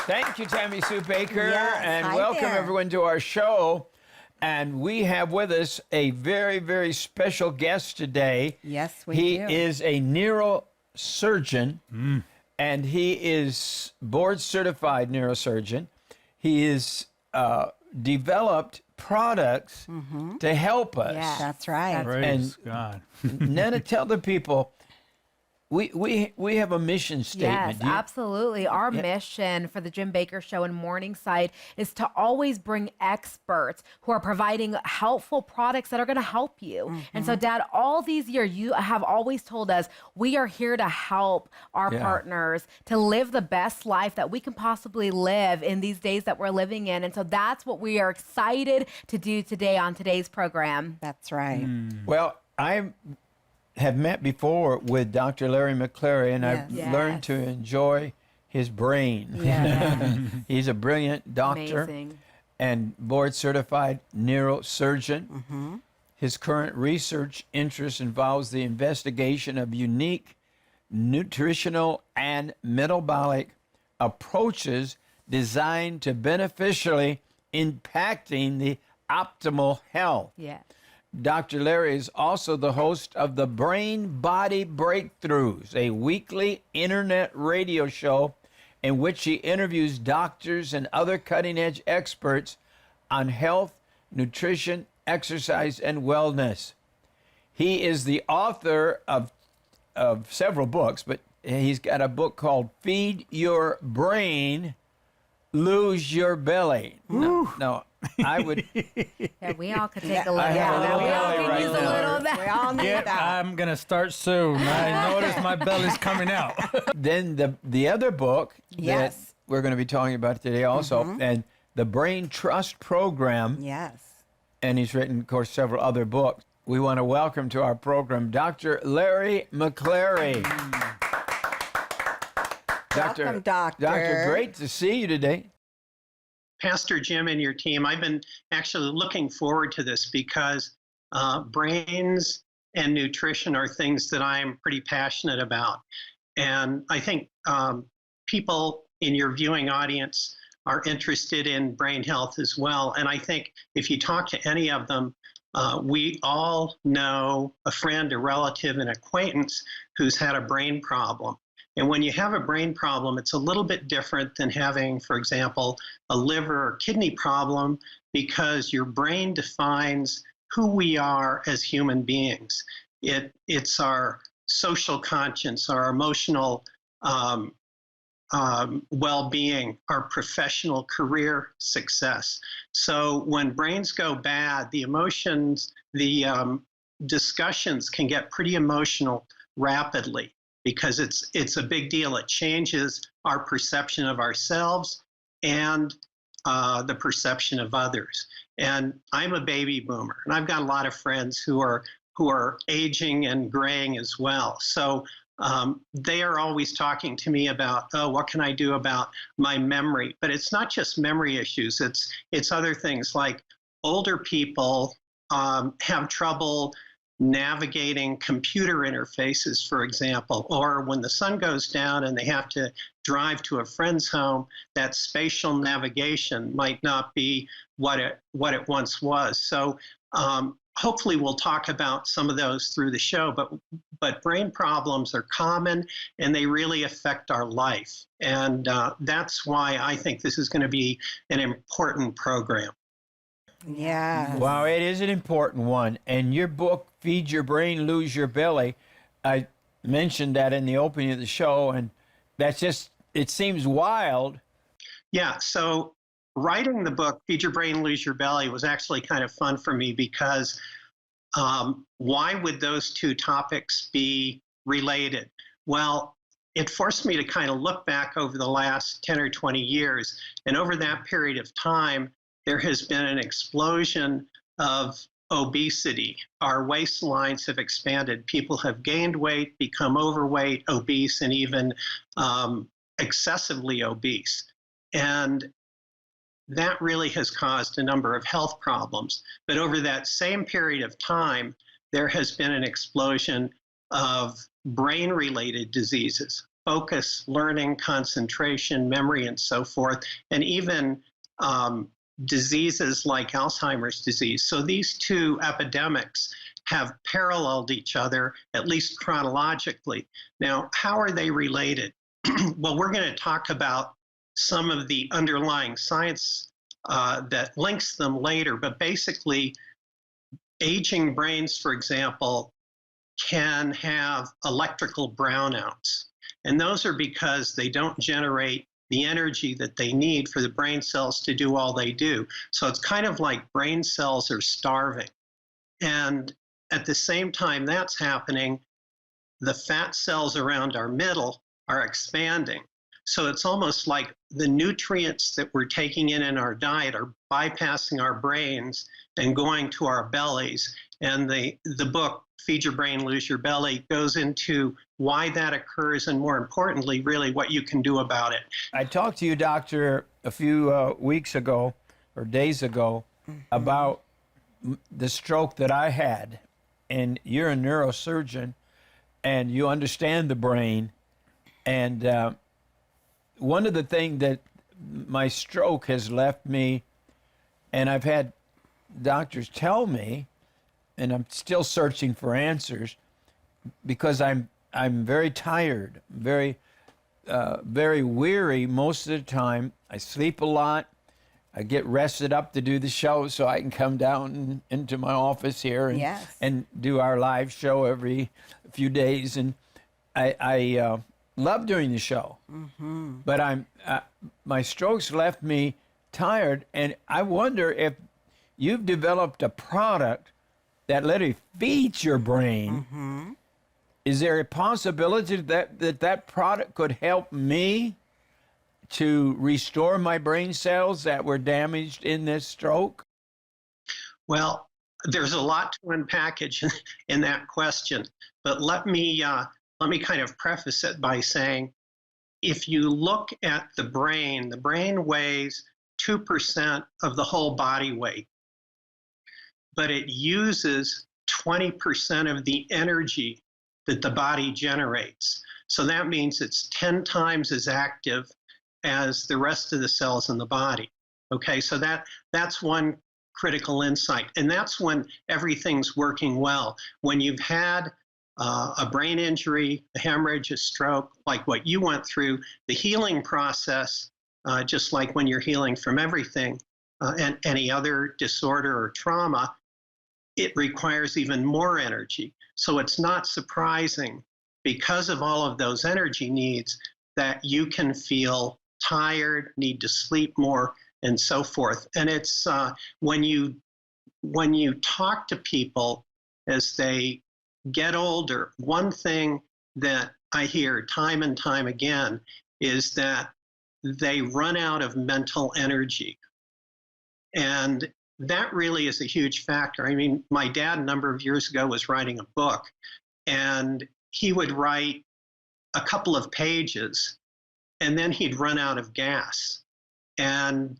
Thank you, Tammy Sue Bakker, Yes, and hi welcome there. everyone to our show. And we have with us a very, very special guest today. Yes, we He do. is a neurosurgeon, and he is board certified neurosurgeon. He has developed products to help us. Yeah, that's right. Praise God. Nana, tell the people, we have a mission statement. Yes, absolutely. Our mission for the Jim Bakker Show in Morningside is to always bring experts who are providing helpful products that are going to help you. And so, Dad, all these years, you have always told us we are here to help our partners to live the best life that we can possibly live in these days that we're living in. And so that's what we are excited to do today on today's program. That's right. Well, I have met before with Dr. Larry McCleary, and I've Yes. learned to enjoy his brain. Yeah. He's a brilliant doctor Amazing. and board certified neurosurgeon. His current research interest involves the investigation of unique nutritional and metabolic approaches designed to beneficially impacting the optimal health. Yeah. Dr. Larry is also the host of the Brain Body Breakthroughs, a weekly internet radio show in which he interviews doctors and other cutting-edge experts on health, nutrition, exercise, and wellness. He is the author of several books, but he's got a book called Feed Your Brain, Lose Your Belly. No, I would... Yeah, we all could take a look I have at a that. little We all belly could right use a now. little of that. We all need Yep, that. I'm going to start soon. I notice my belly's coming out. Then the other book Yes. that we're going to be talking about today also, and the Brain Trust Program, Yes. and he's written, of course, several other books. We want to welcome to our program Dr. Larry McCleary. Welcome, Doctor. Doctor, great to see you today. Pastor Jim and your team, I've been actually looking forward to this because brains and nutrition are things that I'm pretty passionate about. And I think people in your viewing audience are interested in brain health as well. And I think if you talk to any of them, we all know a friend, a relative, an acquaintance who's had a brain problem. And when you have a brain problem, it's a little bit different than having, for example, a liver or kidney problem, because your brain defines who we are as human beings. It's our social conscience, our emotional well-being, our professional career success. So when brains go bad, the emotions, the discussions can get pretty emotional rapidly, because it's a big deal. It changes our perception of ourselves and the perception of others. And I'm a baby boomer, and I've got a lot of friends who are aging and graying as well. So they are always talking to me about, oh, what can I do about my memory? But it's not just memory issues. It's other things, like older people have trouble navigating computer interfaces, for example, or when the sun goes down and they have to drive to a friend's home, that spatial navigation might not be what it once was. So hopefully we'll talk about some of those through the show, but brain problems are common and they really affect our life. And that's why I think this is going to be an important program. Yeah. Wow, it is an important one. And your book, Feed Your Brain, Lose Your Belly, I mentioned that in the opening of the show, and that's just, it seems wild. Yeah, so writing the book, Feed Your Brain, Lose Your Belly, was actually kind of fun for me because why would those two topics be related? Well, it forced me to kind of look back over the last 10 or 20 years. And over that period of time, there has been an explosion of obesity. Our waistlines have expanded. People have gained weight, become overweight, obese, and even excessively obese. And that really has caused a number of health problems. But over that same period of time, there has been an explosion of brain-related diseases, focus, learning, concentration, memory, and so forth, and even diseases like Alzheimer's disease. So these two epidemics have paralleled each other, at least chronologically. Now, how are they related? Well, we're going to talk about some of the underlying science that links them later, but basically, aging brains, for example, can have electrical brownouts. And those are because they don't generate the energy that they need for the brain cells to do all they do. So it's kind of like brain cells are starving. And at the same time that's happening, the fat cells around our middle are expanding. So it's almost like the nutrients that we're taking in our diet are bypassing our brains and going to our bellies. And the book, Feed Your Brain, Lose Your Belly, goes into why that occurs and, more importantly, really what you can do about it. I talked to you, doctor, a few weeks ago or days ago about the stroke that I had. And you're a neurosurgeon and you understand the brain. And one of the things that my stroke has left me, and I've had doctors tell me, and I'm still searching for answers, because I'm very tired, very weary most of the time. I sleep a lot. I get rested up to do the show so I can come down into my office here and do our live show every few days. And I love doing the show, but my strokes left me tired, and I wonder if you've developed a product that literally feeds your brain. Is there a possibility that product could help me to restore my brain cells that were damaged in this stroke? Well, there's a lot to unpackage in that question, but let me kind of preface it by saying, if you look at the brain weighs 2% of the whole body weight, but it uses 20% of the energy that the body generates. So that means it's 10 times as active as the rest of the cells in the body. Okay, so that's one critical insight. And that's when everything's working well. When you've had a brain injury, a hemorrhage, a stroke, like what you went through, the healing process, just like when you're healing from everything and any other disorder or trauma, it requires even more energy. So it's not surprising, because of all of those energy needs, that you can feel tired, need to sleep more, and so forth. And it's when you talk to people as they get older, one thing that I hear time and time again is that they run out of mental energy. And that really is a huge factor. I mean, my dad a number of years ago was writing a book, and he would write a couple of pages and then he'd run out of gas. And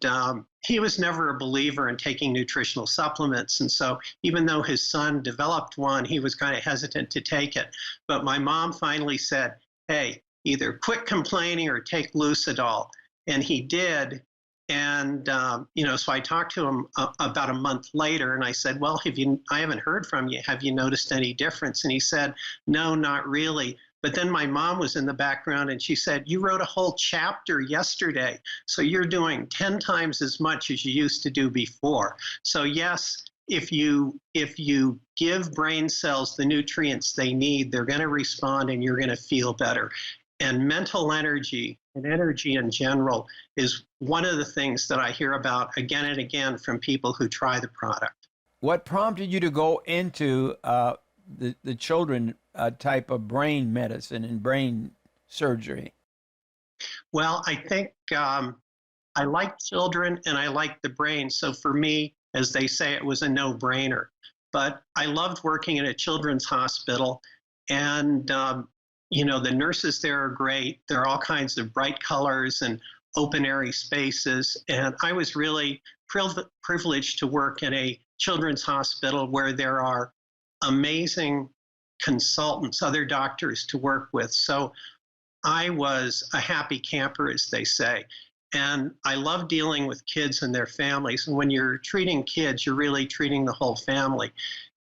he was never a believer in taking nutritional supplements. And so even though his son developed one, he was kind of hesitant to take it. But my mom finally said, hey, either quit complaining or take Lucidol. And he did. And, so I talked to him about a month later, and I said, well, I haven't heard from you. Have you noticed any difference? And he said, no, not really. But then my mom was in the background, and she said, you wrote a whole chapter yesterday, so you're doing 10 times as much as you used to do before. So yes, if you give brain cells the nutrients they need, they're going to respond and you're going to feel better. And mental energy and energy in general is one of the things that I hear about again and again from people who try the product. What prompted you to go into the children type of brain medicine and brain surgery? Well, I think I like children and I like the brain. So for me, as they say, it was a no-brainer. But I loved working in a children's hospital, and the nurses there are great. There are all kinds of bright colors and open airy spaces. And I was really privileged to work in a children's hospital where there are amazing consultants, other doctors to work with. So I was a happy camper, as they say. And I love dealing with kids and their families. And when you're treating kids, you're really treating the whole family.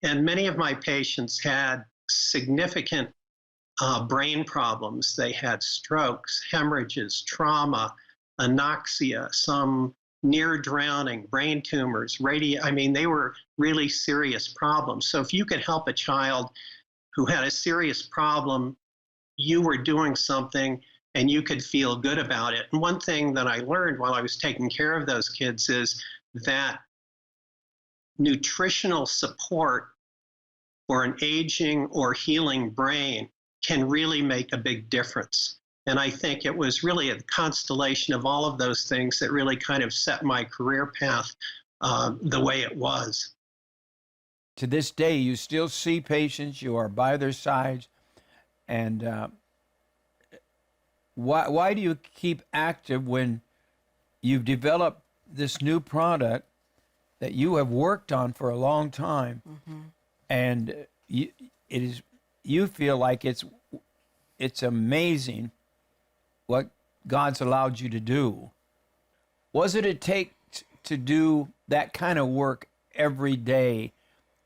And many of my patients had significant brain problems. They had strokes, hemorrhages, trauma, anoxia, some near drowning, brain tumors, I mean, they were really serious problems. So if you could help a child who had a serious problem, you were doing something and you could feel good about it. And one thing that I learned while I was taking care of those kids is that nutritional support for an aging or healing brain can really make a big difference. And I think it was really a constellation of all of those things that really kind of set my career path the way it was. To this day, you still see patients, you are by their sides, and why do you keep active when you've developed this new product that you have worked on for a long time, and you feel like it's amazing what God's allowed you to do? What does it take to do that kind of work every day,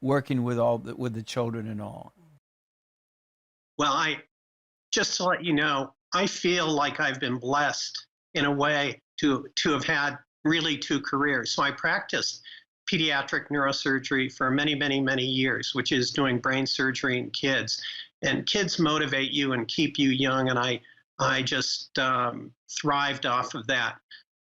working with with the children and all? Well, just to let you know, I feel like I've been blessed in a way to have had really two careers. So I practiced pediatric neurosurgery for many, many, many years, which is doing brain surgery in kids. And kids motivate you and keep you young, and I just thrived off of that.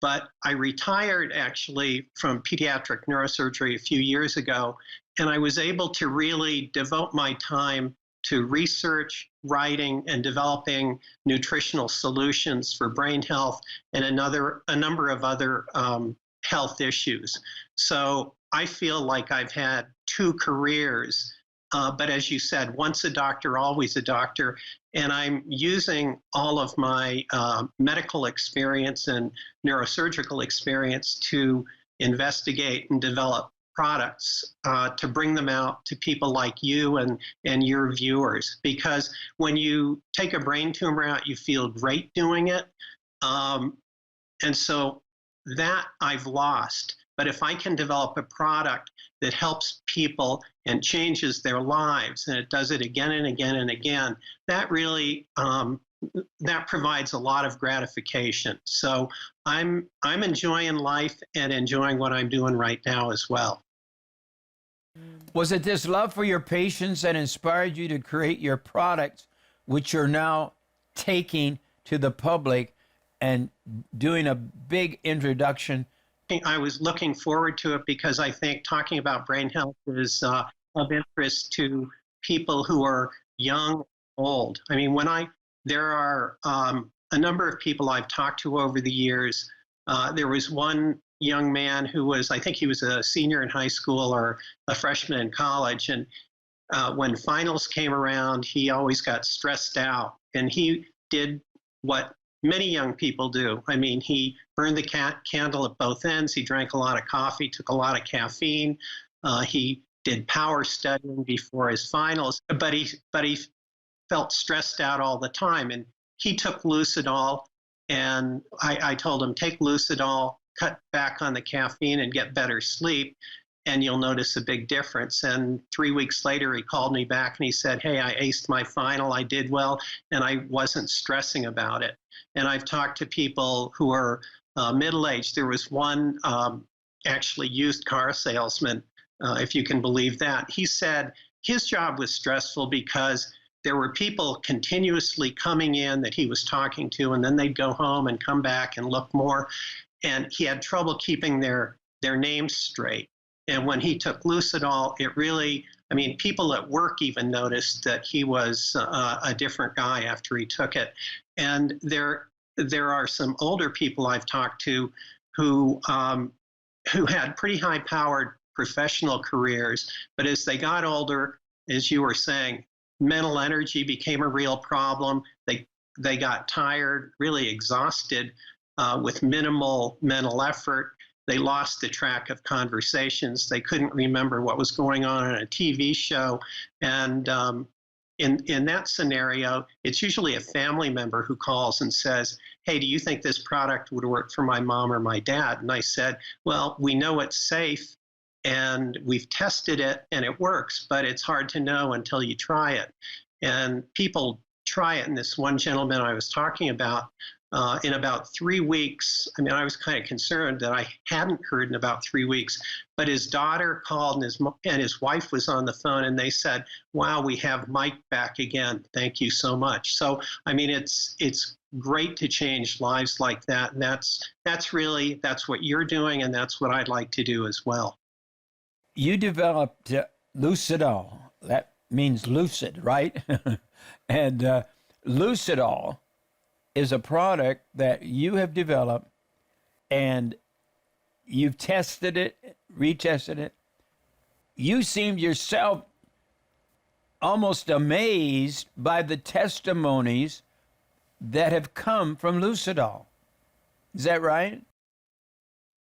But I retired actually from pediatric neurosurgery a few years ago, and I was able to really devote my time to research, writing, and developing nutritional solutions for brain health and a number of other health issues. So I feel like I've had two careers, but as you said, once a doctor, always a doctor. And I'm using all of my medical experience and neurosurgical experience to investigate and develop products to bring them out to people like you and your viewers. Because when you take a brain tumor out, you feel great doing it. And so that I've lost. But if I can develop a product that helps people and changes their lives, and it does it again and again and again, that really that provides a lot of gratification. So I'm enjoying life and enjoying what I'm doing right now as well. Was it this love for your patients that inspired you to create your products, which you're now taking to the public and doing a big introduction? I was looking forward to it because I think talking about brain health is of interest to people who are young, old. I mean, there are a number of people I've talked to over the years. There was one young man who I think he was a senior in high school or a freshman in college. And when finals came around, he always got stressed out. And he did what many young people do. I mean, he burned the candle at both ends. He drank a lot of coffee, took a lot of caffeine. He did power studying before his finals, but he felt stressed out all the time. And he took Lucidol, and I told him, take Lucidol, cut back on the caffeine and get better sleep, and you'll notice a big difference. And 3 weeks later, he called me back and he said, hey, I aced my final, I did well, and I wasn't stressing about it. And I've talked to people who are middle-aged. There was one actually used car salesman, if you can believe that. He said his job was stressful because there were people continuously coming in that he was talking to, and then they'd go home and come back and look more. And he had trouble keeping their names straight. And when he took Lucidol, it really, I mean, people at work even noticed that he was a different guy after he took it. And there are some older people I've talked to who had pretty high-powered professional careers, but as they got older, as you were saying, mental energy became a real problem. They got tired, really exhausted with minimal mental effort. They lost the track of conversations. They couldn't remember what was going on in a TV show. And in that scenario, it's usually a family member who calls and says, hey, do you think this product would work for my mom or my dad? And I said, well, we know it's safe and we've tested it and it works, but it's hard to know until you try it. And people try it. And this one gentleman I was talking about, in about 3 weeks, I mean, I was kind of concerned that I hadn't heard in about 3 weeks, but his daughter called and his wife was on the phone and they said, wow, we have Mike back again. Thank you so much. So, I mean, it's great to change lives like that. And that's what you're doing. And that's what I'd like to do as well. You developed Lucidol. That means lucid, right? And Lucidol is a product that you have developed and you've tested it, retested it. You seemed yourself almost amazed by the testimonies that have come from Lucidol. Is that right?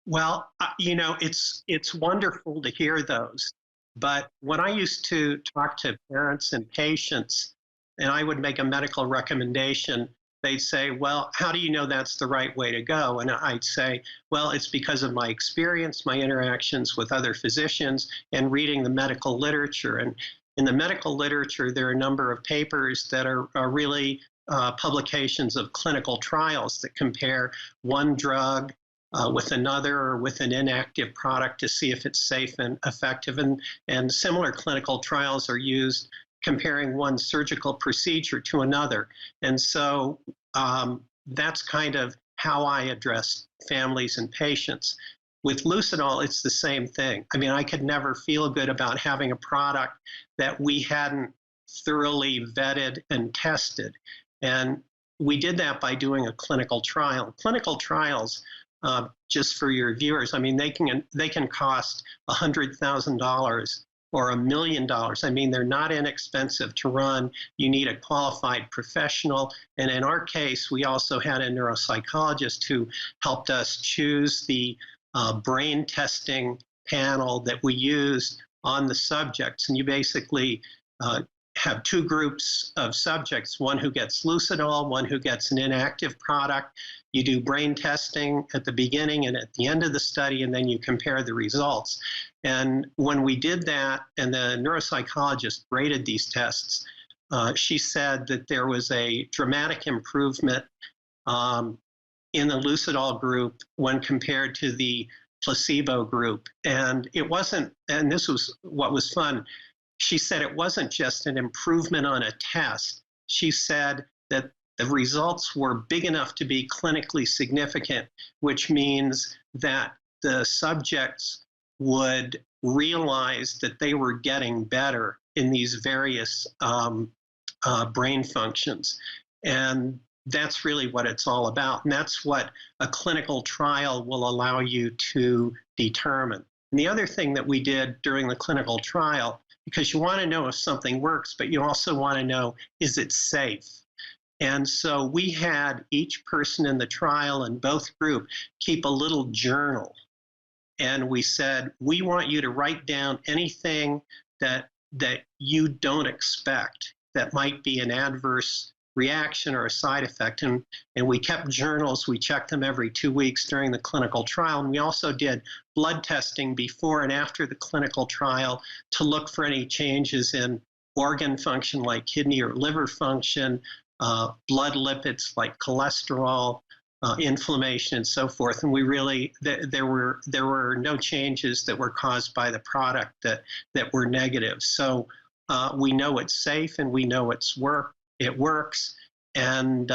Well, it's wonderful to hear those. But when I used to talk to parents and patients, and I would make a medical recommendation, they'd say, well, how do you know that's the right way to go? And I'd say, well, it's because of my experience, my interactions with other physicians, and reading the medical literature. And in the medical literature, there are a number of papers that are really publications of clinical trials that compare one drug with another or with an inactive product to see if it's safe and effective. And similar clinical trials are used comparing one surgical procedure to another. And so that's kind of how I address families and patients. With Lucidol, it's the same thing. I mean, I could never feel good about having a product that we hadn't thoroughly vetted and tested. And we did that by doing a clinical trial. Clinical trials, just for your viewers, I mean, they can cost $100,000 or $1 million. I mean, they're not inexpensive to run. You need a qualified professional. And in our case, we also had a neuropsychologist who helped us choose the brain testing panel that we used on the subjects. And you basically have two groups of subjects, one who gets Lucidol, one who gets an inactive product. You do brain testing at the beginning and at the end of the study, and then you compare the results. And when we did that, and the neuropsychologist graded these tests, she said that there was a dramatic improvement in the Lucidol group when compared to the placebo group. And it wasn't, and this was what was fun, she said it wasn't just an improvement on a test. She said that the results were big enough to be clinically significant, which means that the subjects would realize that they were getting better in these various brain functions. And that's really what it's all about. And that's what a clinical trial will allow you to determine. And the other thing that we did during the clinical trial, because you want to know if something works, but you also want to know, is it safe? And so we had each person in the trial and both group keep a little journal. And we said, we want you to write down anything that you don't expect that might be an adverse reaction or a side effect. And we kept journals. We checked them every 2 weeks during the clinical trial. And we also did blood testing before and after the clinical trial to look for any changes in organ function like kidney or liver function, blood lipids like cholesterol, inflammation, and so forth. And we really, there were no changes that were caused by the product that were negative. So we know it's safe and we know it works. And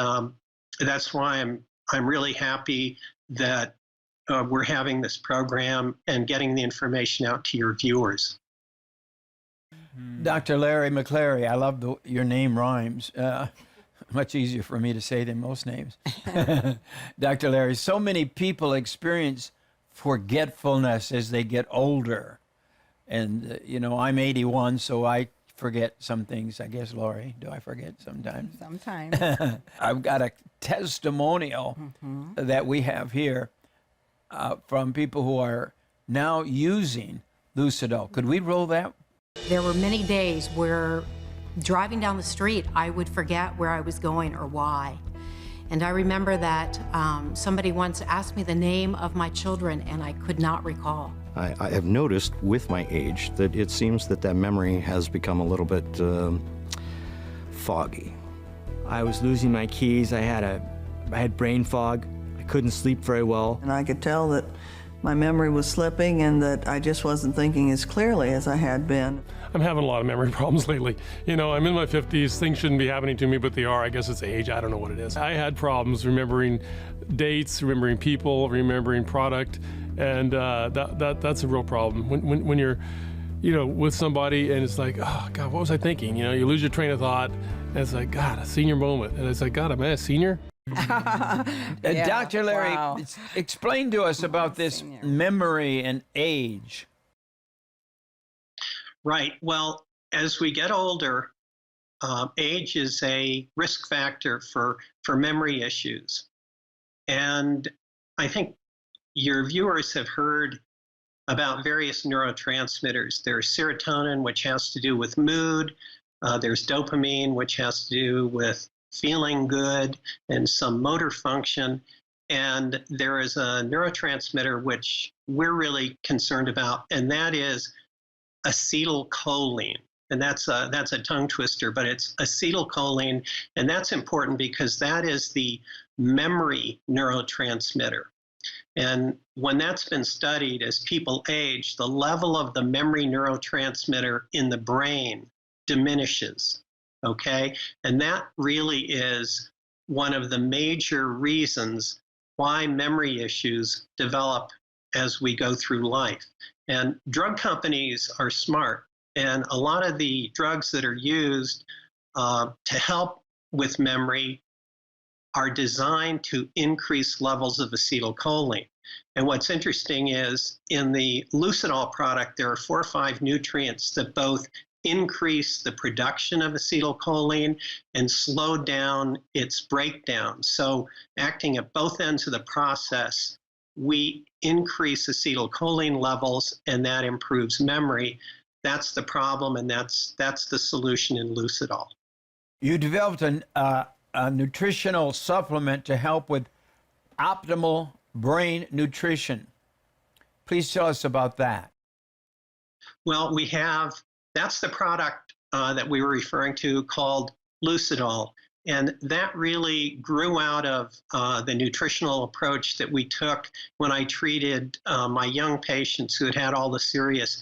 that's why I'm really happy that we're having this program and getting the information out to your viewers. Dr. Larry McCleary, I love your name rhymes. Much easier for me to say than most names. Dr. Larry, so many people experience forgetfulness as they get older. And, I'm 81, so I forget some things, I guess, Lori. Do I forget sometimes? Sometimes. I've got a testimonial that we have here from people who are now using Lucidol. Could we roll that? There were many days where driving down the street, I would forget where I was going or why. And I remember that somebody once asked me the name of my children, and I could not recall. I have noticed with my age that it seems that memory has become a little bit foggy. I was losing my keys. I had brain fog. I couldn't sleep very well. And I could tell that my memory was slipping and that I just wasn't thinking as clearly as I had been. I'm having a lot of memory problems lately. You know, I'm in my 50s. Things shouldn't be happening to me, but they are. I guess it's age. I don't know what it is. I had problems remembering dates, remembering people, remembering product, and that's a real problem. When you're, you know, with somebody and it's like, oh, God, what was I thinking? You know, you lose your train of thought, and it's like, God, a senior moment. And it's like, God, am I a senior? Yeah, Dr. Larry, wow. explain to us about this memory and age. Right. Well, as we get older, age is a risk factor for memory issues. And I think your viewers have heard about various neurotransmitters. There's serotonin, which has to do with mood. There's dopamine, which has to do with feeling good and some motor function. And there is a neurotransmitter which we're really concerned about, and that is acetylcholine. And that's a tongue twister, but it's acetylcholine. And that's important because that is the memory neurotransmitter. And when that's been studied, as people age, the level of the memory neurotransmitter in the brain diminishes. Okay? And that really is one of the major reasons why memory issues develop as we go through life. And drug companies are smart. And a lot of the drugs that are used to help with memory are designed to increase levels of acetylcholine. And what's interesting is in the Lucidol product, there are 4 or 5 nutrients that both increase the production of acetylcholine and slow down its breakdown. So acting at both ends of the process, we increase acetylcholine levels and that improves memory. That's the problem, and that's the solution in Lucidol. You developed a nutritional supplement to help with optimal brain nutrition. Please tell us about that. Well, that's the product that we were referring to called Lucidol. And that really grew out of the nutritional approach that we took when I treated my young patients who had all the serious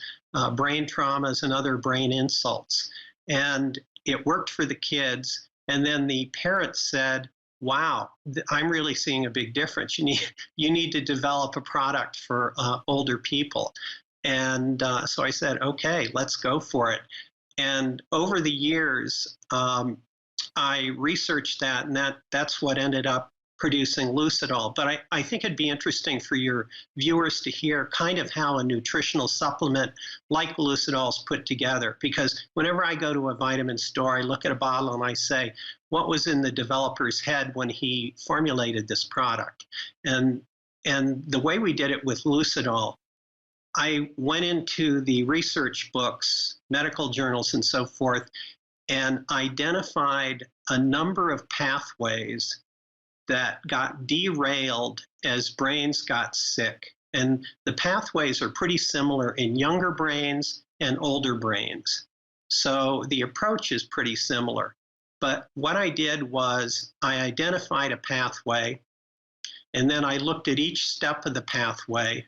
brain traumas and other brain insults. And it worked for the kids. And then the parents said, wow, I'm really seeing a big difference. You need to develop a product for older people. And so I said, okay, let's go for it. And over the years, I researched that, and that's what ended up producing Lucidol. But I think it'd be interesting for your viewers to hear kind of how a nutritional supplement like Lucidol is put together. Because whenever I go to a vitamin store, I look at a bottle and I say, what was in the developer's head when he formulated this product? And the way we did it with Lucidol, I went into the research books, medical journals and so forth, and identified a number of pathways that got derailed as brains got sick. And the pathways are pretty similar in younger brains and older brains. So the approach is pretty similar. But what I did was I identified a pathway, and then I looked at each step of the pathway,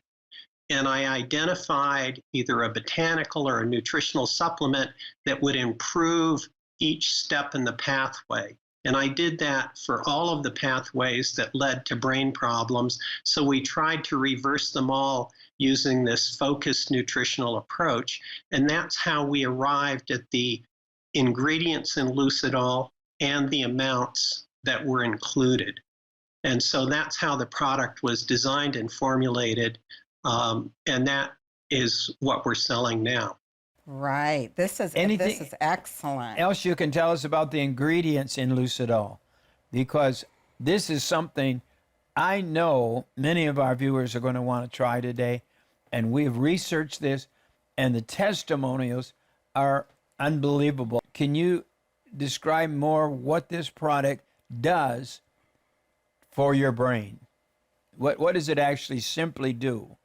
and I identified either a botanical or a nutritional supplement that would improve each step in the pathway. And I did that for all of the pathways that led to brain problems. So we tried to reverse them all using this focused nutritional approach. And that's how we arrived at the ingredients in Lucidol and the amounts that were included. And so that's how the product was designed and formulated. And that is what we're selling now. Right. This is excellent. Else you can tell us about the ingredients in Lucidol? Because this is something I know many of our viewers are going to want to try today. And we've researched this, and the testimonials are unbelievable. Can you describe more what this product does for your brain? What does it actually simply do?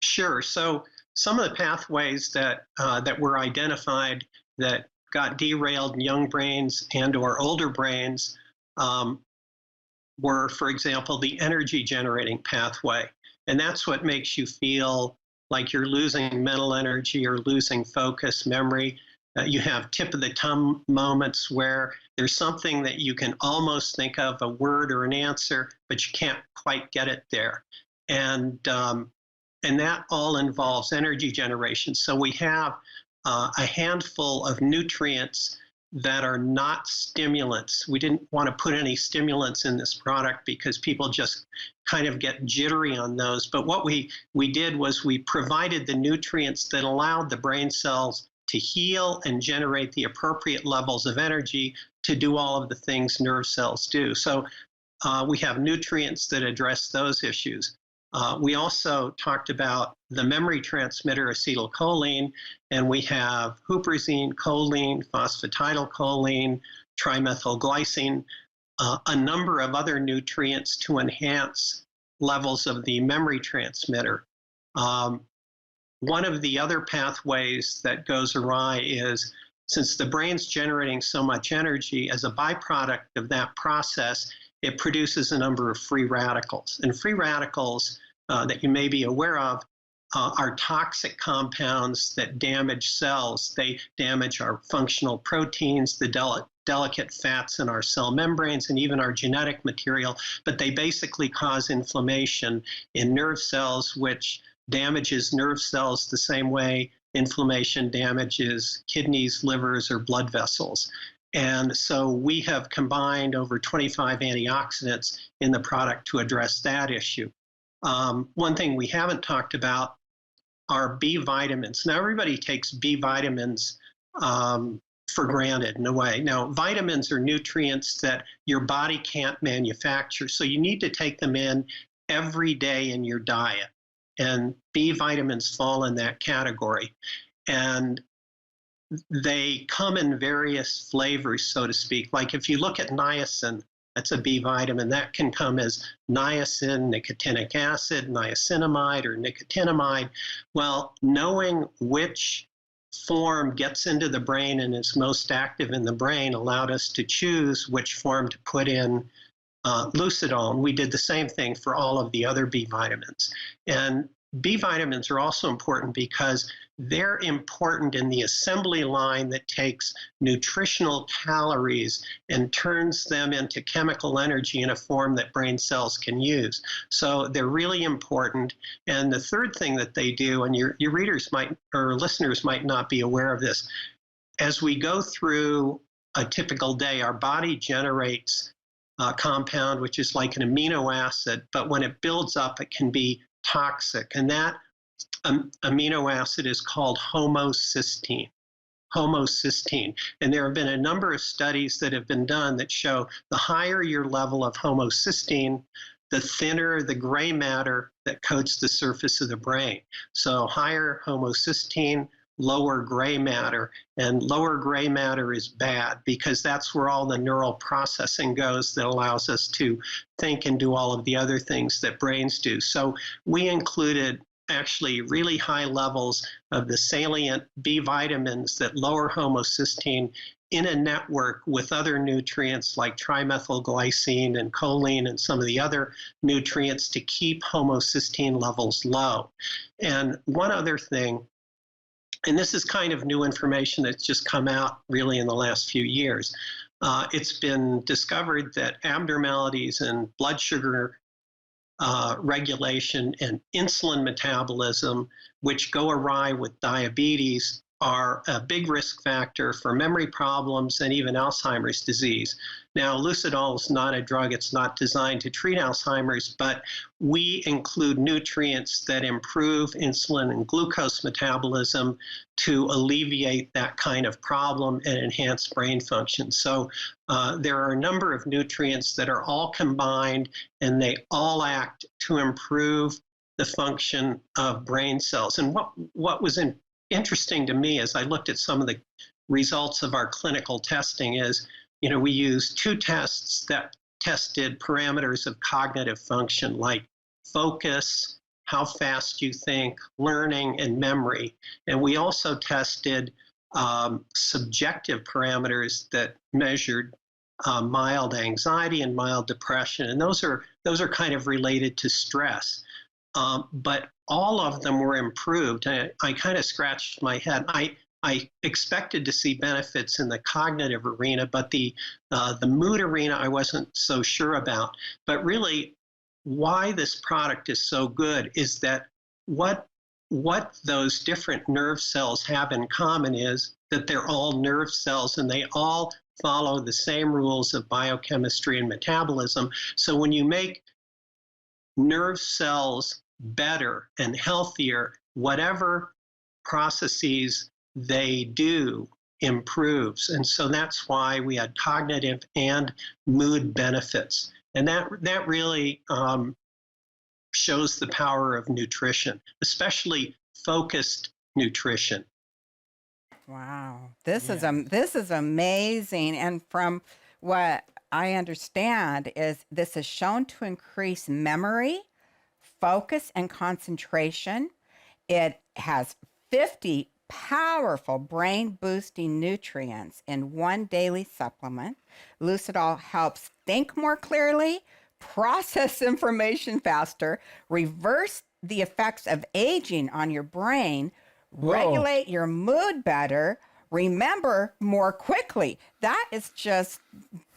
Sure. So some of the pathways that were identified that got derailed in young brains and or older brains were, for example, the energy generating pathway. And that's what makes you feel like you're losing mental energy or losing focus, memory. You have tip of the tongue moments where there's something that you can almost think of, a word or an answer, but you can't quite get it there. And that all involves energy generation. So we have a handful of nutrients that are not stimulants. We didn't want to put any stimulants in this product because people just kind of get jittery on those. But what we did was we provided the nutrients that allowed the brain cells to heal and generate the appropriate levels of energy to do all of the things nerve cells do. So we have nutrients that address those issues. We also talked about the memory transmitter acetylcholine, and we have huperzine, choline, phosphatidylcholine, trimethylglycine, a number of other nutrients to enhance levels of the memory transmitter. One of the other pathways that goes awry is, since the brain's generating so much energy, as a byproduct of that process, it produces a number of free radicals. And free radicals that you may be aware of are toxic compounds that damage cells. They damage our functional proteins, the delicate fats in our cell membranes, and even our genetic material. But they basically cause inflammation in nerve cells, which damages nerve cells the same way inflammation damages kidneys, livers, or blood vessels. And so we have combined over 25 antioxidants in the product to address that issue. One thing we haven't talked about are B vitamins. Now, everybody takes B vitamins for granted in a way. Now, vitamins are nutrients that your body can't manufacture, so you need to take them in every day in your diet. And B vitamins fall in that category. And they come in various flavors, so to speak. Like if you look at niacin, that's a B vitamin. That can come as niacin, nicotinic acid, niacinamide, or nicotinamide. Well, knowing which form gets into the brain and is most active in the brain allowed us to choose which form to put in Lucidol. And we did the same thing for all of the other B vitamins. And B vitamins are also important because they're important in the assembly line that takes nutritional calories and turns them into chemical energy in a form that brain cells can use. So they're really important. And the third thing that they do, and your readers might, or listeners might not be aware of this, as we go through a typical day, our body generates a compound, which is like an amino acid, but when it builds up, it can be toxic. And that amino acid is called homocysteine. Homocysteine. And there have been a number of studies that have been done that show the higher your level of homocysteine, the thinner the gray matter that coats the surface of the brain. So higher homocysteine, lower gray matter, and lower gray matter is bad because that's where all the neural processing goes that allows us to think and do all of the other things that brains do. So we included actually really high levels of the salient B vitamins that lower homocysteine in a network with other nutrients like trimethylglycine and choline and some of the other nutrients to keep homocysteine levels low. And one other thing, and this is kind of new information that's just come out really in the last few years. It's been discovered that abnormalities in blood sugar regulation and insulin metabolism, which go awry with diabetes, are a big risk factor for memory problems and even Alzheimer's disease. Now, Lucidol is not a drug. It's not designed to treat Alzheimer's, but we include nutrients that improve insulin and glucose metabolism to alleviate that kind of problem and enhance brain function. So there are a number of nutrients that are all combined, and they all act to improve the function of brain cells. And what was interesting to me as I looked at some of the results of our clinical testing is, we used 2 tests that tested parameters of cognitive function like focus, how fast you think, learning, and memory. And we also tested subjective parameters that measured mild anxiety and mild depression. And those are kind of related to stress. But all of them were improved. I kind of scratched my head. I expected to see benefits in the cognitive arena, but the mood arena I wasn't so sure about. But really, why this product is so good is that what those different nerve cells have in common is that they're all nerve cells and they all follow the same rules of biochemistry and metabolism. So when you make nerve cells better and healthier, whatever processes they do improves. And so that's why we had cognitive and mood benefits. And that really shows the power of nutrition, especially focused nutrition. Wow, this is amazing. And from what I understand is this is shown to increase memory, focus, and concentration. It has 50 powerful brain-boosting nutrients in one daily supplement. Lucidol helps think more clearly, process information faster, reverse the effects of aging on your brain, regulate your mood better, remember more quickly. That is just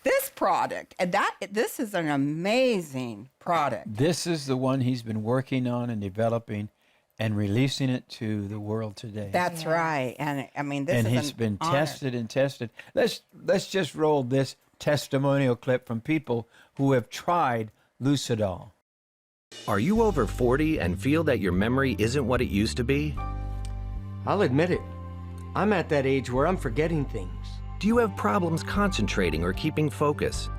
this product. And this is an amazing product. This is the one he's been working on and developing and releasing it to the world today. That's right. And I mean, this is he's been tested and tested. Let's just roll this testimonial clip from people who have tried Lucidol. Are you over 40 and feel that your memory isn't what it used to be? I'll admit it. I'm at that age where I'm forgetting things. Do you have problems concentrating or keeping focus?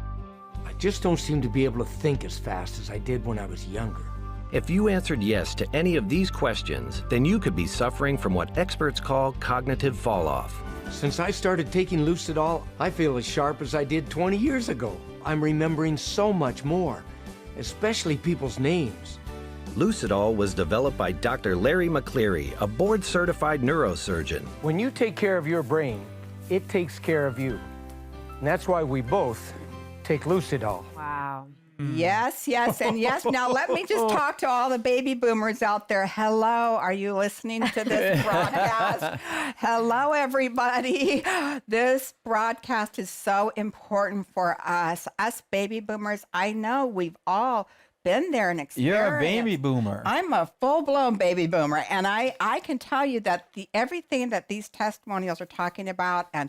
I just don't seem to be able to think as fast as I did when I was younger. If you answered yes to any of these questions, then you could be suffering from what experts call cognitive fall-off. Since I started taking Lucidol, I feel as sharp as I did 20 years ago. I'm remembering so much more, especially people's names. Lucidol was developed by Dr. Larry McCleary, a board-certified neurosurgeon. When you take care of your brain, it takes care of you. And that's why we both take Lucidol. Wow. Yes, and yes. Now let me just talk to all the baby boomers out there. Hello, are you listening to this broadcast? Hello, everybody. This broadcast is so important for us baby boomers. I know we've all been there and experienced. You're a baby boomer. I'm a full-blown baby boomer, and I can tell you that everything that these testimonials are talking about, and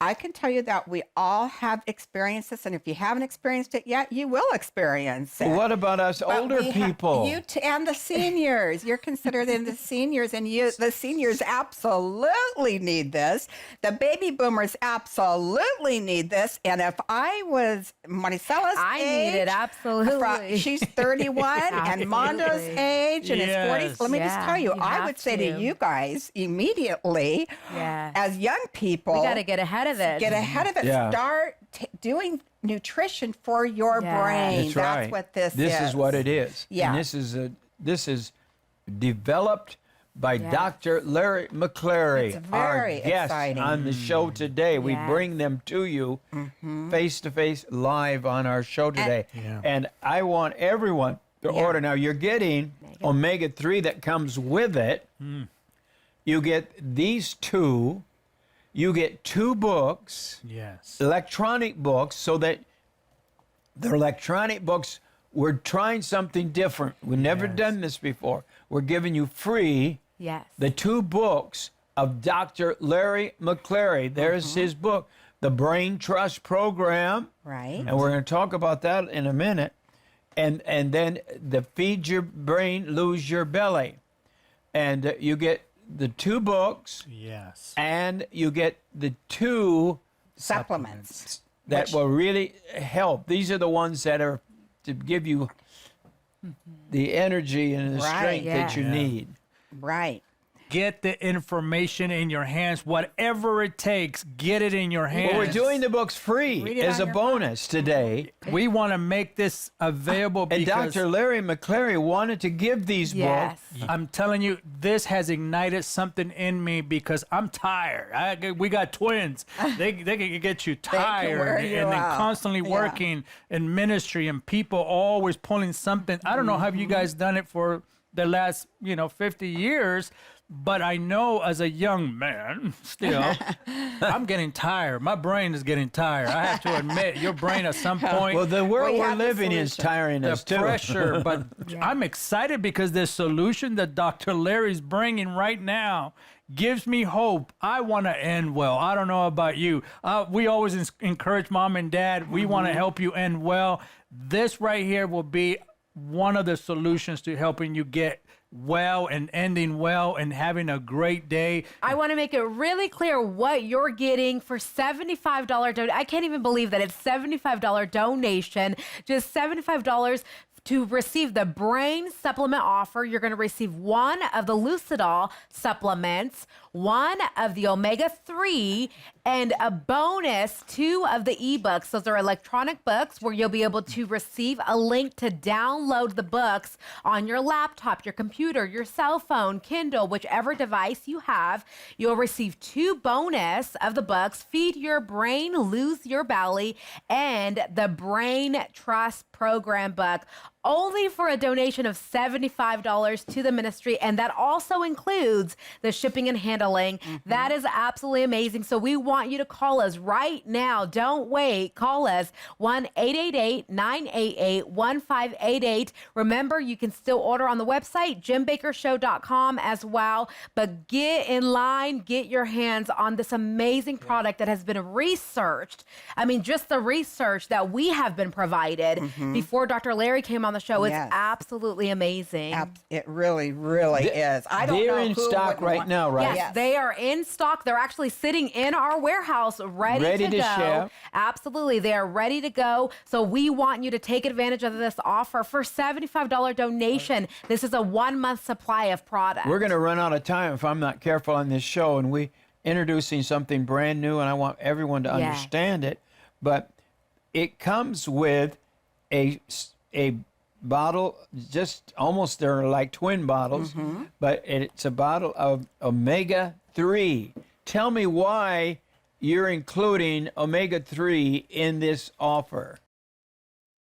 I can tell you that we all have experienced this, and if you haven't experienced it yet, you will experience it. What about us older people? And the seniors. You're considered in the seniors, and the seniors absolutely need this. The baby boomers absolutely need this. And if I was Maricela's I age, need it, absolutely. She's 31, and Mondo's age in his 40s. Let me just tell you, I would say to you guys immediately, as young people, we got to get ahead of this. Get ahead of it. Yeah. Start doing nutrition for your brain. That's right. That's what this is. This is what it is. Yeah. And this is developed by Dr. Larry McCleary, It's very our guest exciting. on the show today. We bring them to you face-to-face live on our show today. And I want everyone to order. Now, you're getting omega-3 that comes with it. You get these two. You get 2 books, electronic books, so that the electronic books, we're trying something different. We've never done this before. We're giving you free the 2 books of Dr. Larry McCleary. There's his book, The Brain Trust Program. Right. And we're going to talk about that in a minute. And then the Feed Your Brain, Lose Your Belly. And you get the 2 books. Yes. And you get the 2 supplements that will really help. These are the ones that are to give you the energy and the strength that you need. Right. Get the information in your hands, whatever it takes, get it in your hands. Well, we're doing the books free as a bonus today. We want to make this available And because Dr. Larry McCleary wanted to give these books. I'm telling you, this has ignited something in me because I'm tired. We got twins. They can get you tired and then constantly working in ministry and people always pulling something. I don't know how you guys done it for the last 50 years, but I know as a young man still I'm getting tired. My brain is getting tired. I have to admit, your brain at some point, well, the world we're living is tiring us too. The pressure, but I'm excited because the solution that Dr. Larry's bringing right now gives me hope. I want to end well. I don't know about you. We always encourage mom and dad. We want to help you end well. This right here will be one of the solutions to helping you get well and ending well and having a great day. I want to make it really clear what you're getting for $75 donation. I can't even believe that it's $75 donation, just $75 to receive the brain supplement offer. You're going to receive one of the Lucidol supplements, one of the omega-3, and a bonus 2 of the ebooks. Those are electronic books where you'll be able to receive a link to download the books on your laptop, your computer, your cell phone, Kindle, whichever device you have. You'll receive 2 bonus of the books, Feed Your Brain, Lose Your Belly, and the Brain Trust Program book, only for a donation of $75 to the ministry. And that also includes the shipping and handling. That is absolutely amazing. So we want you to call us right now. Don't wait. Call us 1-888-988-1588. Remember, you can still order on the website, jimbakkershow.com as well. But get in line, get your hands on this amazing product that has been researched. I mean, just the research that we have been provided before Dr. Larry came on the show. It's absolutely amazing. It really, really is. I don't know. They're in stock right now, right? Yes, they are in stock. They're actually sitting in our warehouse ready to go. Ship. Absolutely. They are ready to go. So we want you to take advantage of this offer for $75 donation. This is a 1-month supply of product. We're going to run out of time if I'm not careful on this show, and we introducing something brand new, and I want everyone to understand it. But it comes with a bottle, just almost, they're like twin bottles, but it's a bottle of omega-3. Tell me why you're including omega-3 in this offer.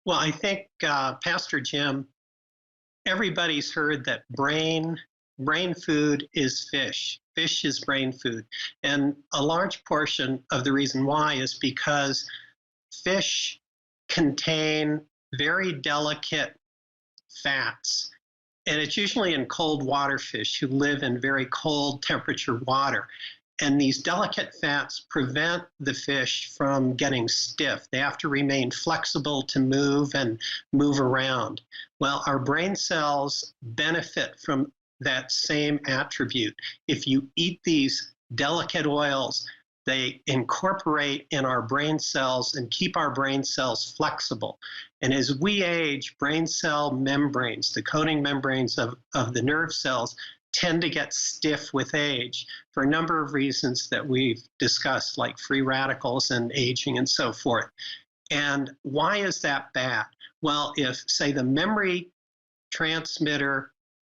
Well, I think, Pastor Jim, everybody's heard that brain food is fish. Fish is brain food. And a large portion of the reason why is because fish contain very delicate fats. And it's usually in cold water fish who live in very cold temperature water. And these delicate fats prevent the fish from getting stiff. They have to remain flexible to move and move around. Well, our brain cells benefit from that same attribute. If you eat these delicate oils, they incorporate in our brain cells and keep our brain cells flexible. And as we age, brain cell membranes, the coating membranes of the nerve cells, tend to get stiff with age for a number of reasons that we've discussed, like free radicals and aging and so forth. And why is that bad? Well, if, say, the memory transmitter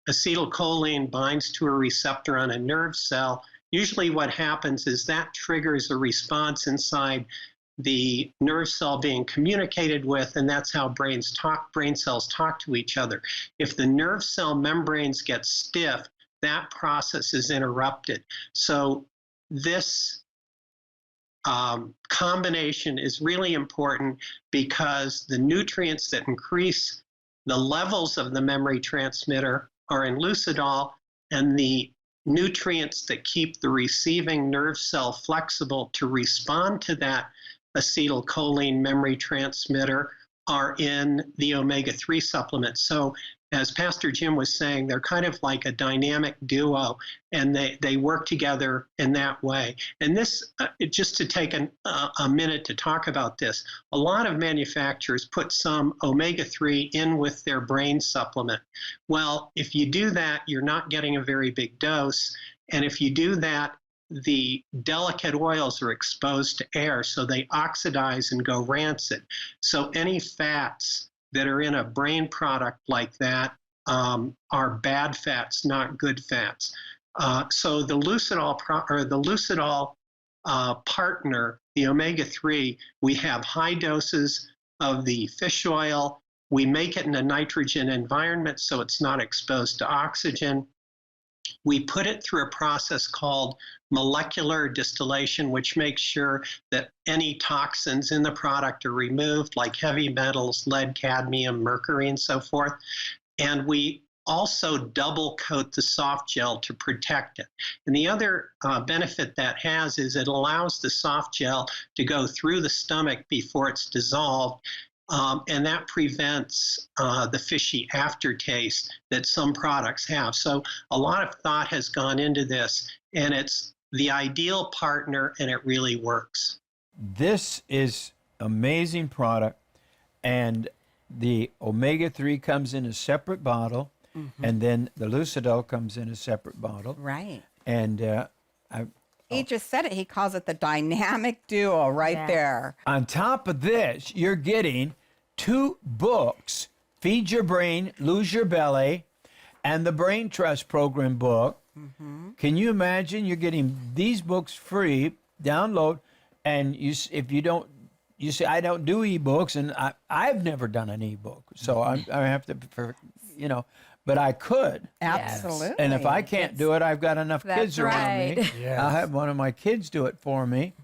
acetylcholine binds to a receptor on a nerve cell, usually what happens is that triggers a response inside the nerve cell being communicated with, and that's how brain cells talk to each other. If the nerve cell membranes get stiff, that process is interrupted. So this combination is really important because the nutrients that increase the levels of the memory transmitter are in Lucidol, and the nutrients that keep the receiving nerve cell flexible to respond to that acetylcholine memory transmitter are in the omega-3 supplement. So as Pastor Jim was saying, they're kind of like a dynamic duo, and they work together in that way. And this, just to take a minute to talk about this, a lot of manufacturers put some omega-3 in with their brain supplement. Well, if you do that, you're not getting a very big dose. And if you do that, the delicate oils are exposed to air, so they oxidize and go rancid. So any fats that are in a brain product like that are bad fats, not good fats. So the Lucidol partner, the omega-3, we have high doses of the fish oil. We make it in a nitrogen environment so it's not exposed to oxygen. We put it through a process called molecular distillation, which makes sure that any toxins in the product are removed, like heavy metals, lead, cadmium, mercury, and so forth. And we also double coat the soft gel to protect it. And the other benefit that has is it allows the soft gel to go through the stomach before it's dissolved. And that prevents the fishy aftertaste that some products have. So a lot of thought has gone into this, and it's the ideal partner, and it really works. This is amazing product, and the omega-3 comes in a separate bottle, and then the Lucidol comes in a separate bottle. Right. And he just said it. He calls it the dynamic duo right there. On top of this, you're getting 2 books, Feed Your Brain, Lose Your Belly, and the Brain Trust Program book. Can you imagine you're getting these books free, download, and if you don't, you say, I don't do ebooks, and I've never done an ebook, so I have to, but I could. Absolutely. And if I can't do it, I've got enough kids around me. Yes. I'll have one of my kids do it for me.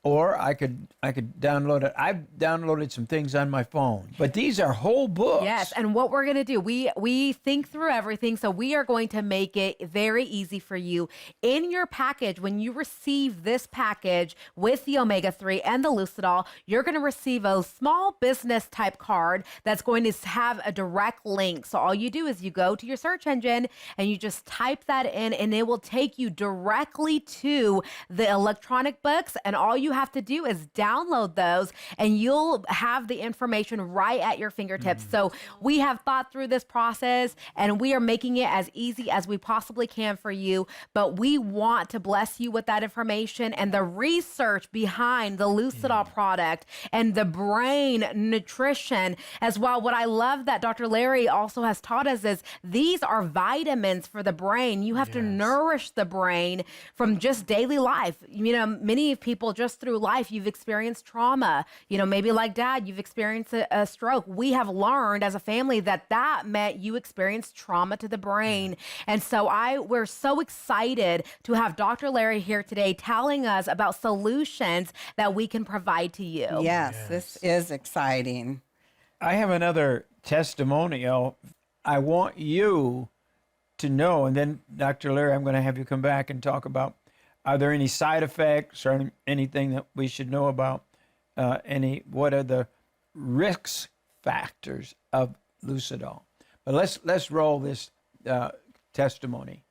Or I could download it. I've downloaded some things on my phone. But these are whole books. Yes, and what we're going to do, we think through everything, so we are going to make it very easy for you. In your package, when you receive this package with the omega-3 and the Lucidol, you're going to receive a small business type card that's going to have a direct link. So all you do is you go to your search engine and you just type that in, and it will take you directly to the electronic books, and all you have to do is download those, and you'll have the information right at your fingertips. So we have thought through this process, and we are making it as easy as we possibly can for you, but we want to bless you with that information and the research behind the Lucidol product and the brain nutrition as well. What I love that Dr. Larry also has taught us is these are vitamins for the brain. You have to nourish the brain from just daily life. Many people just through life, you've experienced trauma. Maybe like Dad, you've experienced a stroke. We have learned as a family that meant you experienced trauma to the brain. And so we're so excited to have Dr. Larry here today telling us about solutions that we can provide to you. Yes, this is exciting. I have another testimonial. I want you to know, and then Dr. Larry, I'm going to have you come back and talk about, are there any side effects or anything that we should know about? What are the risk factors of Lucidol? But let's roll this testimony.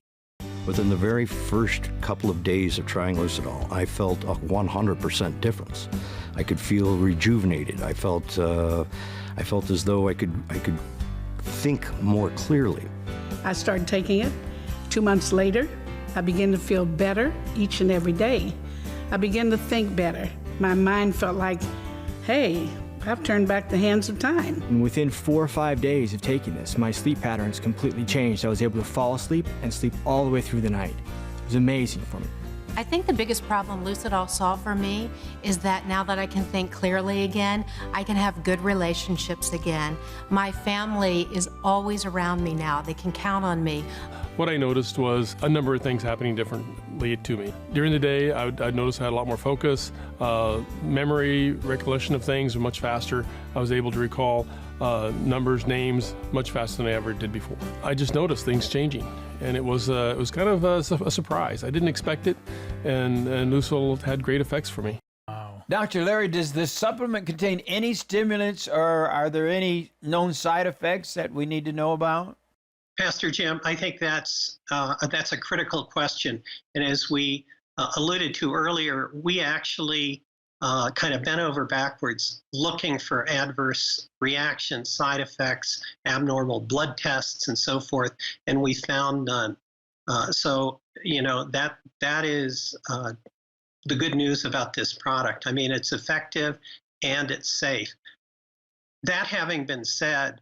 Within the very first couple of days of trying Lucidol, I felt a 100% difference. I could feel rejuvenated. I felt as though I could think more clearly. I started taking it. 2 months later, I began to feel better each and every day. I began to think better. My mind felt like, hey, I've turned back the hands of time. And within 4 or 5 days of taking this, my sleep patterns completely changed. I was able to fall asleep and sleep all the way through the night. It was amazing for me. I think the biggest problem Lucidol solved for me is that now that I can think clearly again, I can have good relationships again. My family is always around me now. They can count on me. What I noticed was a number of things happening differently to me. During the day, I'd notice I had a lot more focus. Memory, recollection of things were much faster. I was able to recall numbers, names much faster than I ever did before. I just noticed things changing, and it was kind of a surprise. I didn't expect it, and Lucidol had great effects for me. Wow. Dr. Larry, does this supplement contain any stimulants, or are there any known side effects that we need to know about? Pastor Jim, I think that's a critical question. And as we alluded to earlier, we actually kind of bent over backwards looking for adverse reactions, side effects, abnormal blood tests, and so forth, and we found none. So, that is the good news about this product. I mean, it's effective and it's safe. That having been said,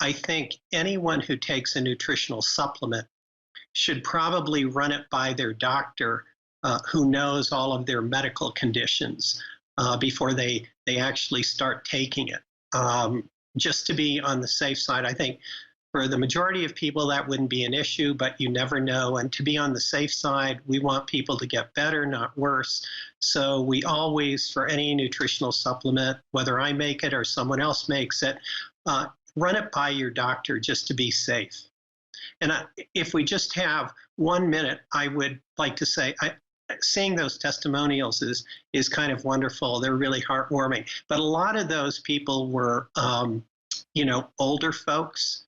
I think anyone who takes a nutritional supplement should probably run it by their doctor who knows all of their medical conditions before they actually start taking it. Just to be on the safe side, I think for the majority of people that wouldn't be an issue, but you never know. And to be on the safe side, we want people to get better, not worse. So we always, for any nutritional supplement, whether I make it or someone else makes it, run it by your doctor just to be safe. And if we just have 1 minute, I would like to say, seeing those testimonials is kind of wonderful. They're really heartwarming. But a lot of those people were, older folks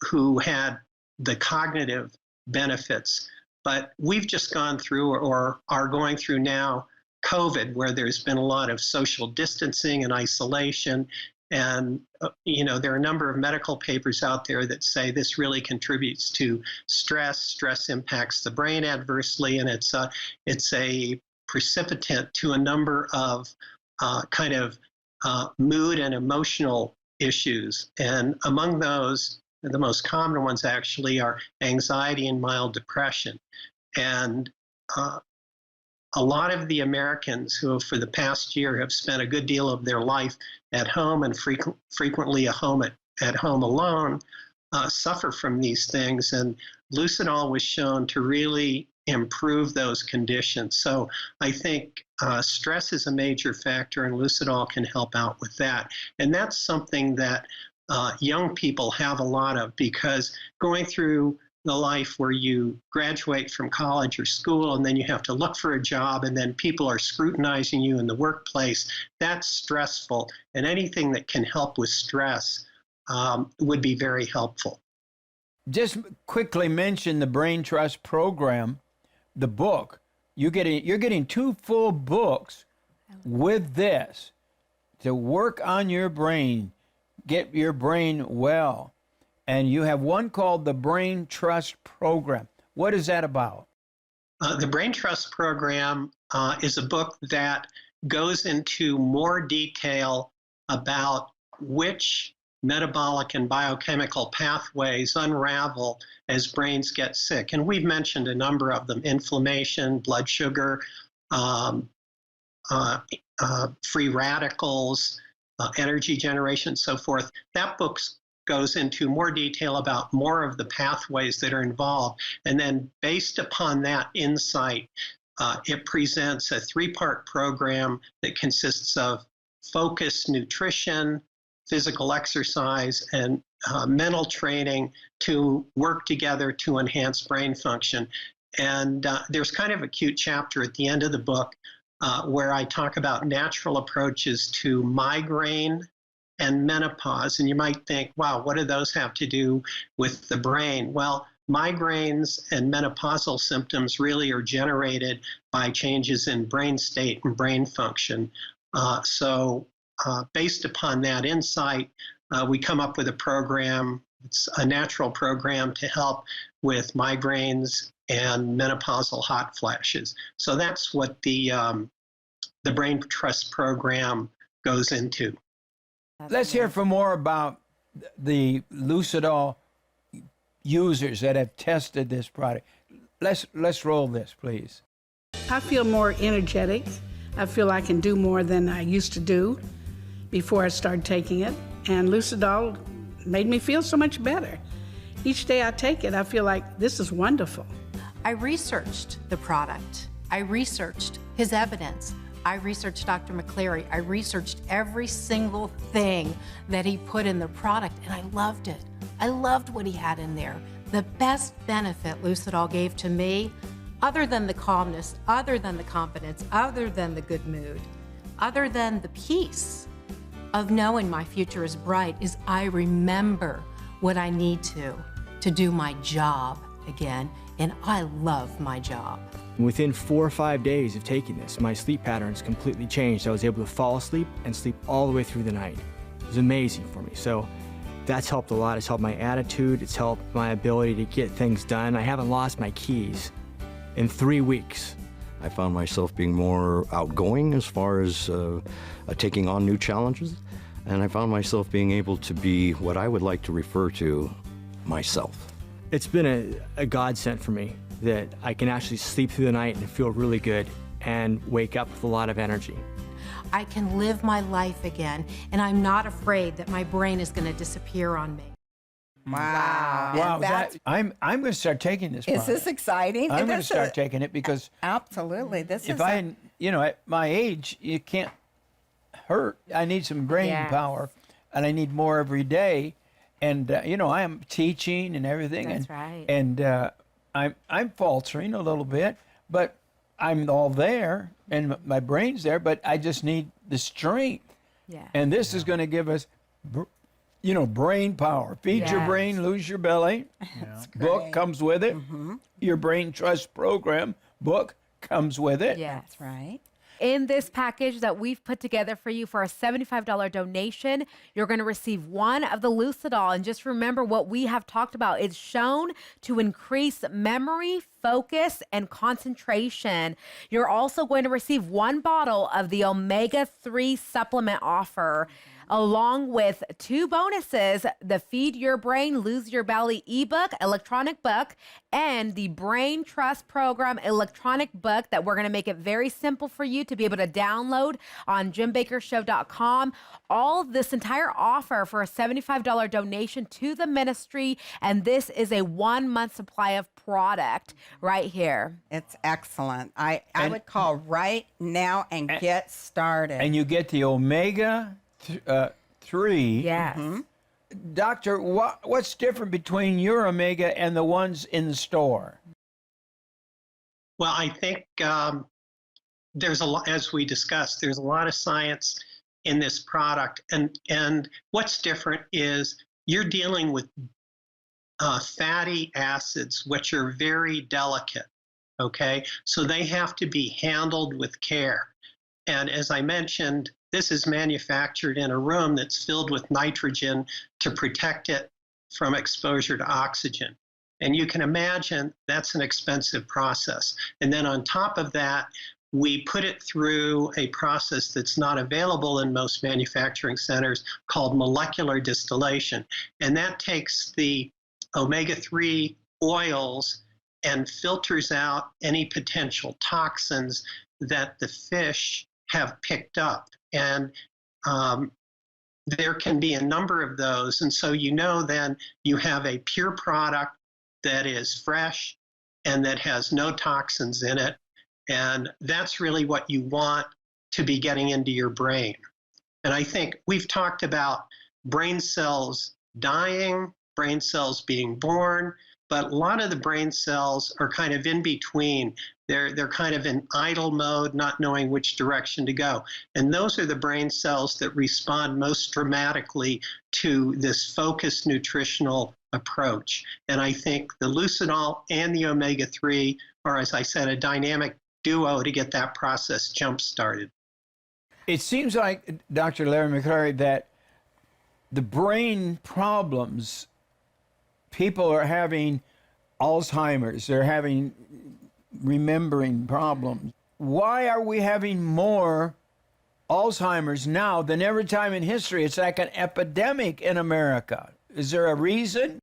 who had the cognitive benefits. But we've just gone through or are going through now COVID, where there's been a lot of social distancing and isolation. And, there are a number of medical papers out there that say this really contributes to stress. Stress impacts the brain adversely, and it's a precipitant to a number of mood and emotional issues. And among those, the most common ones actually are anxiety and mild depression. And a lot of the Americans who for the past year have spent a good deal of their life at home and frequently at home alone suffer from these things. And Lucidol was shown to really improve those conditions. So I think stress is a major factor, and Lucidol can help out with that. And that's something that young people have a lot of, because going through the life where you graduate from college or school and then you have to look for a job and then people are scrutinizing you in the workplace, that's stressful. And anything that can help with stress would be very helpful. Just quickly mention the Brain Trust program, the book. You're getting 2 full books with this to work on your brain, get your brain well. And you have one called the Brain Trust Program. What is that about? The Brain Trust Program is a book that goes into more detail about which metabolic and biochemical pathways unravel as brains get sick. And we've mentioned a number of them: inflammation, blood sugar, free radicals, energy generation, so forth. That book goes into more detail about more of the pathways that are involved. And then based upon that insight, it presents a 3-part program that consists of focused nutrition, physical exercise, and mental training to work together to enhance brain function. And there's kind of a cute chapter at the end of the book where I talk about natural approaches to migraine and menopause. And you might think, wow, what do those have to do with the brain? Well, migraines and menopausal symptoms really are generated by changes in brain state and brain function. So based upon that insight, we come up with a program. It's a natural program to help with migraines and menopausal hot flashes. So that's what the Brain Trust program goes into. Let's hear from more about the Lucidol users that have tested this product. Let's roll this, please. I feel more energetic. I feel I can do more than I used to do before I started taking it. And Lucidol made me feel so much better. Each day I take it, I feel like this is wonderful. I researched the product. I researched his evidence. I researched Dr. McCleary. I researched every single thing that he put in the product, and I loved it. I loved what he had in there. The best benefit Lucidol gave to me, other than the calmness, other than the confidence, other than the good mood, other than the peace of knowing my future is bright, is I remember what I need to do my job again. And I love my job. Within 4 or 5 days of taking this, my sleep patterns completely changed. I was able to fall asleep and sleep all the way through the night. It was amazing for me. So that's helped a lot. It's helped my attitude. It's helped my ability to get things done. I haven't lost my keys in 3 weeks. I found myself being more outgoing as far as taking on new challenges, and I found myself being able to be what I would like to refer to myself. It's been a godsend for me that I can actually sleep through the night and feel really good and wake up with a lot of energy. I can live my life again, and I'm not afraid that my brain is going to disappear on me. Wow. Wow, I'm going to start taking this. Is this exciting? I'm going to start taking it because absolutely, this if I, at my age, you can't hurt. I need some brain power, and I need more every day. And I am teaching and everything. That's right. And I'm faltering a little bit, but I'm all there, and my brain's there. But I just need the strength. Yeah. And this is going to give us. Brain power. Feed your brain, lose your belly. Book comes with it. Your Brain Trust Program book comes with it. Yes. That's right. In this package that we've put together for you for a $75 donation, you're going to receive one of the Lucidol. And just remember what we have talked about. It's shown to increase memory, focus, and concentration. You're also going to receive one bottle of the omega-3 supplement offer, along with 2 bonuses, the Feed Your Brain, Lose Your Belly ebook, electronic book, and the Brain Trust Program electronic book that we're going to make it very simple for you to be able to download on JimBakkerShow.com. All this entire offer for a $75 donation to the ministry, and this is a 1-month supply of product right here. It's excellent. I would call right now and get started. And you get the omega 3. Yes. Doctor, what's different between your omega and the ones in the store? Well, I think there's a lot, as we discussed, there's a lot of science in this product. And what's different is you're dealing with fatty acids, which are very delicate, okay? So they have to be handled with care. And as I mentioned, this is manufactured in a room that's filled with nitrogen to protect it from exposure to oxygen. And you can imagine that's an expensive process. And then on top of that, we put it through a process that's not available in most manufacturing centers called molecular distillation. And that takes the omega-3 oils and filters out any potential toxins that the fish have picked up. And there can be a number of those. And so then you have a pure product that is fresh and that has no toxins in it. And that's really what you want to be getting into your brain. And I think we've talked about brain cells dying, brain cells being born, but a lot of the brain cells are kind of in between. They're kind of in idle mode, not knowing which direction to go. And those are the brain cells that respond most dramatically to this focused nutritional approach. And I think the Lucidol and the omega-3 are, as I said, a dynamic duo to get that process jump-started. It seems like, Dr. Larry McCleary, that the brain problems, people are having Alzheimer's, they're having remembering problems. Why are we having more Alzheimer's now than every time in history? It's like an epidemic in America. Is there a reason?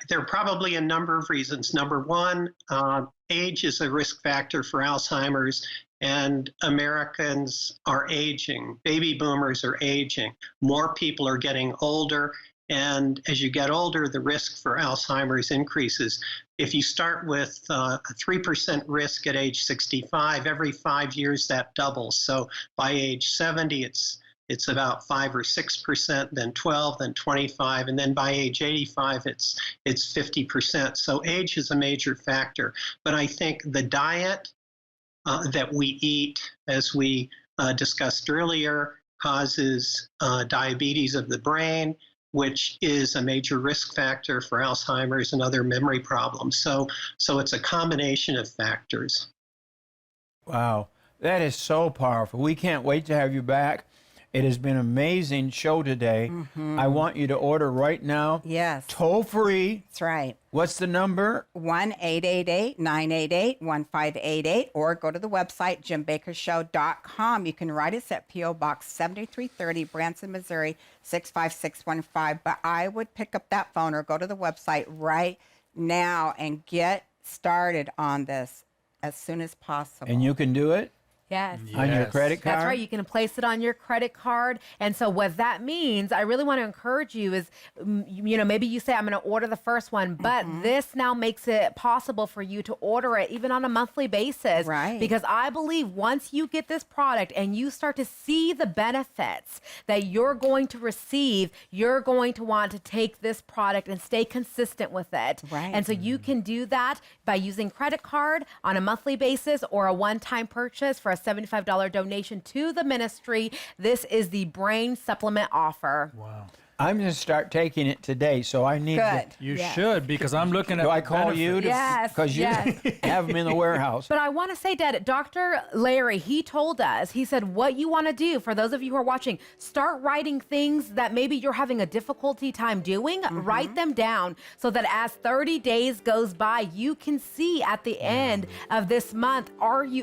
There are probably a number of reasons. Number one, age is a risk factor for Alzheimer's, and Americans are aging. Baby boomers are aging. More people are getting older. And as you get older, the risk for Alzheimer's increases. If you start with a 3% risk at age 65, every 5 years that doubles. So by age 70, it's about 5 or 6%, then 12, then 25, and then by age 85, it's 50%. So age is a major factor. But I think the diet that we eat, as we discussed earlier, causes diabetes of the brain, which is a major risk factor for Alzheimer's and other memory problems. So it's a combination of factors. Wow, that is so powerful. We can't wait to have you back. It has been an amazing show today. I want you to order right now. Yes. Toll free. That's right. What's the number? 1-888-988-1588, or go to the website, jimbakkershow.com. You can write us at P.O. Box 7330, Branson, Missouri, 65615. But I would pick up that phone or go to the website right now and get started on this as soon as possible. And you can do it? Yes. On your credit card? That's right. You can place it on your credit card. And so what that means, I really want to encourage you is, maybe you say, I'm going to order the first one, but this now makes it possible for you to order it even on a monthly basis. Right. Because I believe once you get this product and you start to see the benefits that you're going to receive, you're going to want to take this product and stay consistent with it. Right. And so you can do that by using credit card on a monthly basis or a one-time purchase for a $75 donation to the ministry. This is the brain supplement offer. Wow. I'm going to start taking it today, so I need Good. to. You should, because I'm looking at Do I the call you? benefits. Yes, Because you yes. have them in the warehouse. But I want to say, Dad, Dr. Larry, he told us, he said, what you want to do, for those of you who are watching, start writing things that maybe you're having a difficulty time doing. Write them down so that as 30 days goes by, you can see at the end of this month,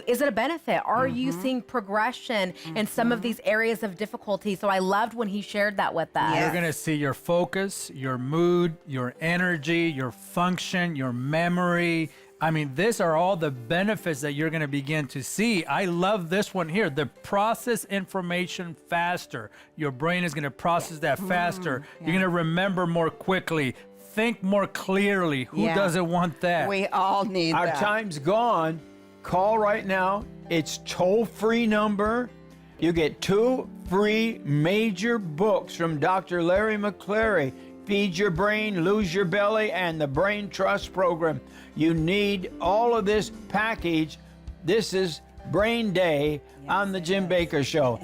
is it a benefit? Are you seeing progression in some of these areas of difficulty? So I loved when he shared that with us. You're going to see your focus, your mood, your energy, your function, your memory. I mean, these are all the benefits that you're going to begin to see. I love this one here. The process information faster. Your brain is going to process that faster. You're going to remember more quickly. Think more clearly. Who doesn't want that? We all need Our that. time's gone. Call right now. It's toll-free number. You get 2 free major books from Dr. Larry McCleary, Feed Your Brain, Lose Your Belly, and the Brain Trust Program. You need all of this package. This is Brain Day on the Jim Bakker Show.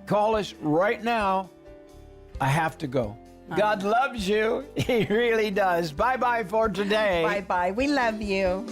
Call us right now. I have to go. God loves you. He really does. Bye-bye for today. Bye-bye. We love you.